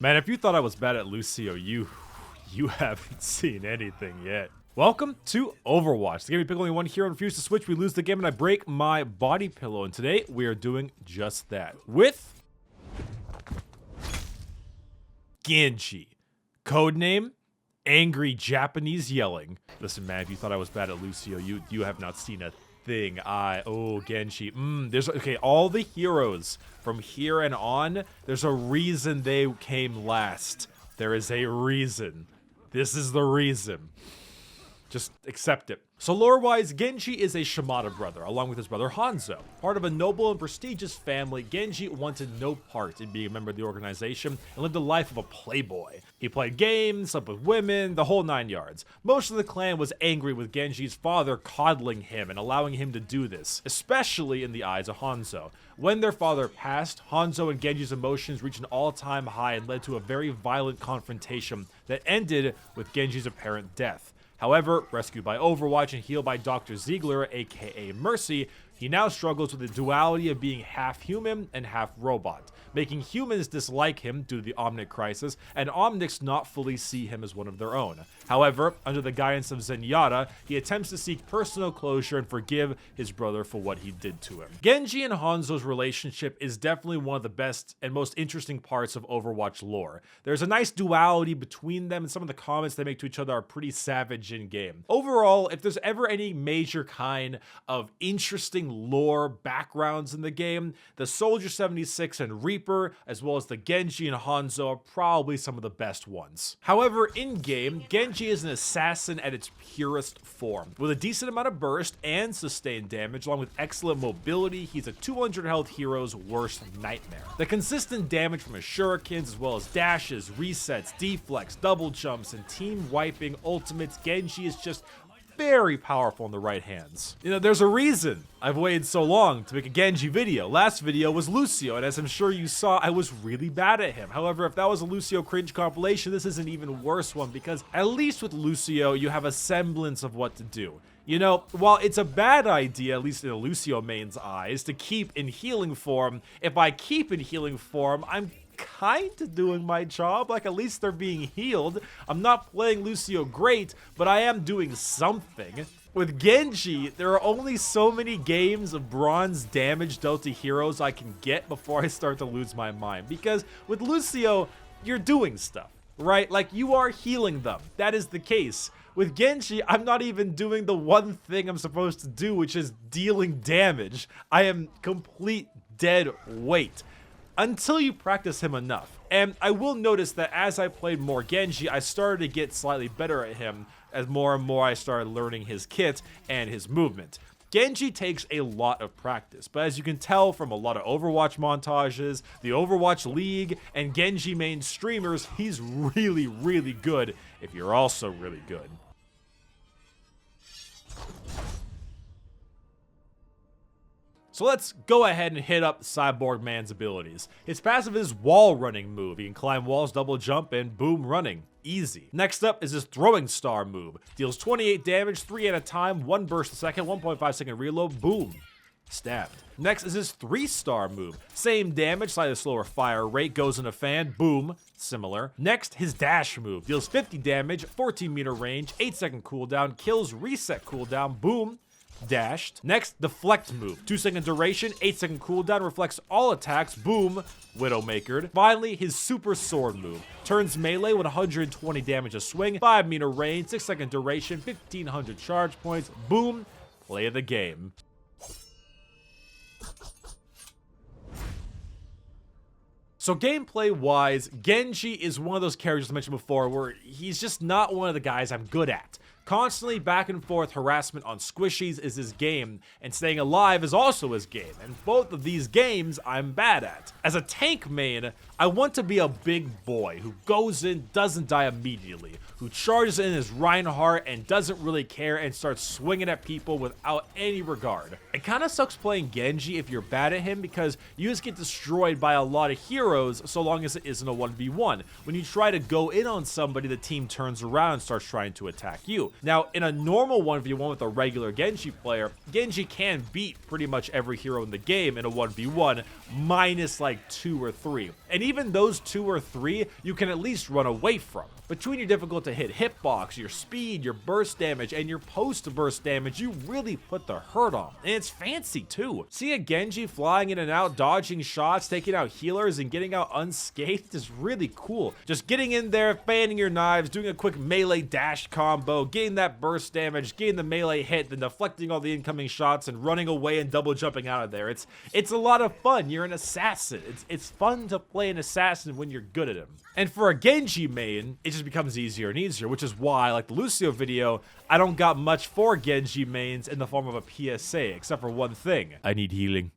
Man, if you thought I was bad at Lucio, you haven't seen anything yet. Welcome to Overwatch. The game we pick only one hero and refuse to switch. We lose the game and I break my body pillow. And today we are doing just that with Genji. Codename Angry Japanese Yelling. Listen, man, if you thought I was bad at Lucio, you have not seen a thing. Genji. Okay, all the heroes from here and on, there's a reason they came last. There is a reason. This is the reason. Just accept it. So lore-wise, Genji is a Shimada brother, along with his brother Hanzo. Part of a noble and prestigious family, Genji wanted no part in being a member of the organization and lived the life of a playboy. He played games, slept with women, the whole 9 yards. Most of the clan was angry with Genji's father coddling him and allowing him to do this, especially in the eyes of Hanzo. When their father passed, Hanzo and Genji's emotions reached an all-time high and led to a very violent confrontation that ended with Genji's apparent death. However, rescued by Overwatch and healed by Dr. Ziegler, aka Mercy, he now struggles with the duality of being half human and half robot, making humans dislike him due to the Omnic crisis, and Omnics not fully see him as one of their own. However, under the guidance of Zenyatta, he attempts to seek personal closure and forgive his brother for what he did to him. Genji and Hanzo's relationship is definitely one of the best and most interesting parts of Overwatch lore. There's a nice duality between them, and some of the comments they make to each other are pretty savage in-game. Overall, if there's ever any major kind of interesting lore backgrounds in the game, the Soldier 76 and Reaper, as well as the Genji and Hanzo, are probably some of the best ones. However, in-game, Genji is an assassin at its purest form. With a decent amount of burst and sustained damage, along with excellent mobility, he's a 200 health hero's worst nightmare. The consistent damage from his shurikens, as well as dashes, resets, deflects, double jumps, and team wiping ultimates, Genji is just very powerful in the right hands. You know, there's a reason I've waited so long to make a Genji video. Last video was Lucio, and as I'm sure you saw, I was really bad at him. However, if that was a Lucio cringe compilation, this is an even worse one, because at least with Lucio, you have a semblance of what to do. You know, while it's a bad idea, at least in a Lucio main's eyes, to keep in healing form, if I keep in healing form, I'm kind of doing my job. Like, at least they're being healed. I'm not playing Lucio great, but I am doing something. With Genji, there are only so many games of bronze damage dealt to heroes I can get before I start to lose my mind. Because with Lucio, you're doing stuff, right? Like, you are healing them. That is the case. With Genji, I'm not even doing the one thing I'm supposed to do, which is dealing damage. I am complete dead weight. Until you practice him enough. And I will notice that as I played more Genji, I started to get slightly better at him as more and more I started learning his kit and his movement. Genji takes a lot of practice, but as you can tell from a lot of Overwatch montages, the Overwatch League, and Genji main streamers, he's really, really good if you're also really good. So let's go ahead and hit up Cyborg Man's abilities. His passive is wall running move. He can climb walls, double jump, and boom running. Easy. Next up is his throwing star move. Deals 28 damage, 3 at a time, 1 burst a second, 1.5 second reload, boom. Stabbed. Next is his 3-star move. Same damage, slightly slower fire rate, goes in a fan, boom, similar. Next, his dash move. Deals 50 damage, 14 meter range, 8 second cooldown, kills reset cooldown, boom. Dashed. Next, deflect move. 2 second duration, 8 second cooldown, reflects all attacks, boom, Widowmakered. Finally, his super sword move. Turns melee with 120 damage a swing, 5 meter range, 6 second duration, 1500 charge points, boom, play of the game. So gameplay-wise, Genji is one of those characters I mentioned before where he's just not one of the guys I'm good at. Constantly back and forth harassment on squishies is his game, and staying alive is also his game, and both of these games I'm bad at. As a tank main, I want to be a big boy who goes in, doesn't die immediately, who charges in as Reinhardt and doesn't really care and starts swinging at people without any regard. It kind of sucks playing Genji if you're bad at him because you just get destroyed by a lot of heroes so long as it isn't a 1v1. When you try to go in on somebody, the team turns around and starts trying to attack you. Now, in a normal 1v1 with a regular Genji player, Genji can beat pretty much every hero in the game in a 1v1, minus like 2 or 3. And even those 2 or 3, you can at least run away from. Between your difficult to hit hitbox, your speed, your burst damage, and your post-burst damage, you really put the hurt on. And it's fancy too. See a Genji flying in and out, dodging shots, taking out healers, and getting out unscathed is really cool. Just getting in there, fanning your knives, doing a quick melee dash combo, getting that burst damage, getting the melee hit, then deflecting all the incoming shots, and running away and double jumping out of there. It's a lot of fun. You're an assassin. It's fun to play an assassin when you're good at him. And for a Genji main, it just becomes easier and easier, which is why, like the Lucio video, I don't got much for Genji mains in the form of a PSA, except for one thing. I need healing.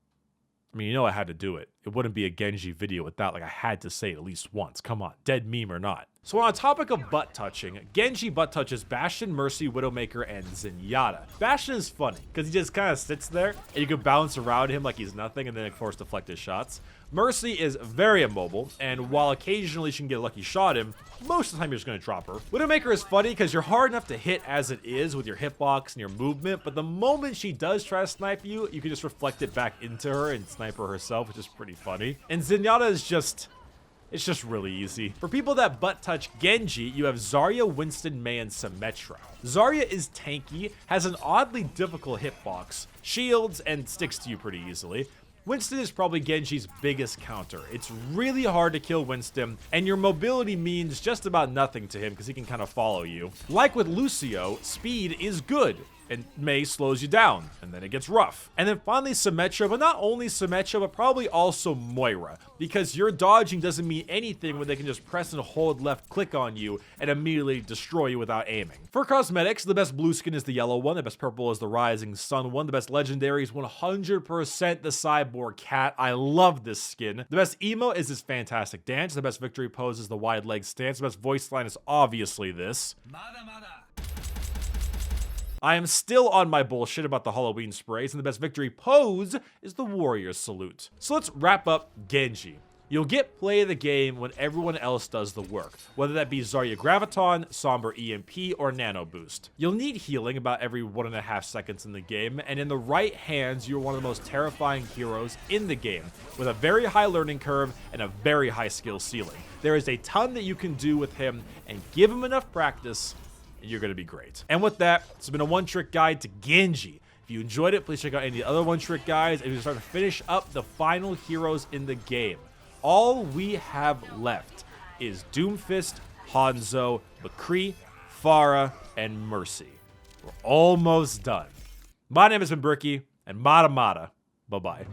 I mean, you know I had to do it. It wouldn't be a Genji video without, like, I had to say it at least once. Come on, dead meme or not. So on a topic of butt touching, Genji butt touches Bastion, Mercy, Widowmaker, and Zenyatta. Bastion is funny, because he just kind of sits there, and you can bounce around him like he's nothing, and then of course deflect his shots. Mercy is very immobile, and while occasionally she can get a lucky shot in, most of the time you're just going to drop her. Widowmaker is funny because you're hard enough to hit as it is with your hitbox and your movement, but the moment she does try to snipe you, you can just reflect it back into her and snipe her herself, which is pretty funny. And Zenyatta is just... it's just really easy. For people that butt touch Genji, you have Zarya, Winston, Mei, and Symmetra. Zarya is tanky, has an oddly difficult hitbox, shields, and sticks to you pretty easily. Winston is probably Genji's biggest counter. It's really hard to kill Winston, and your mobility means just about nothing to him because he can kind of follow you. Like with Lucio, speed is good, and Mei slows you down, and then it gets rough. And then finally Symmetra, but not only Symmetra, but probably also Moira, because your dodging doesn't mean anything when they can just press and hold left click on you and immediately destroy you without aiming. For cosmetics, the best blue skin is the yellow one, the best purple is the Rising Sun one, the best legendary is 100% the Cyborg Cat. I love this skin. The best emo is this fantastic dance, the best victory pose is the wide leg stance, the best voice line is obviously this. I am still on my bullshit about the Halloween sprays, and the best victory pose is the warrior salute. So let's wrap up Genji. You'll get play of the game when everyone else does the work, whether that be Zarya Graviton, Somber EMP, or Nano Boost. You'll need healing about every 1.5 seconds in the game, and in the right hands, you're one of the most terrifying heroes in the game, with a very high learning curve and a very high skill ceiling. There is a ton that you can do with him, and give him enough practice, and you're going to be great. And with that, it's been a one-trick guide to Genji. If you enjoyed it, please check out any of the other one-trick guides, and we start to finish up the final heroes in the game. All we have left is Doomfist, Hanzo, McCree, Pharah, and Mercy. We're almost done. My name has been Bricky, and Mata Mata. Bye-bye.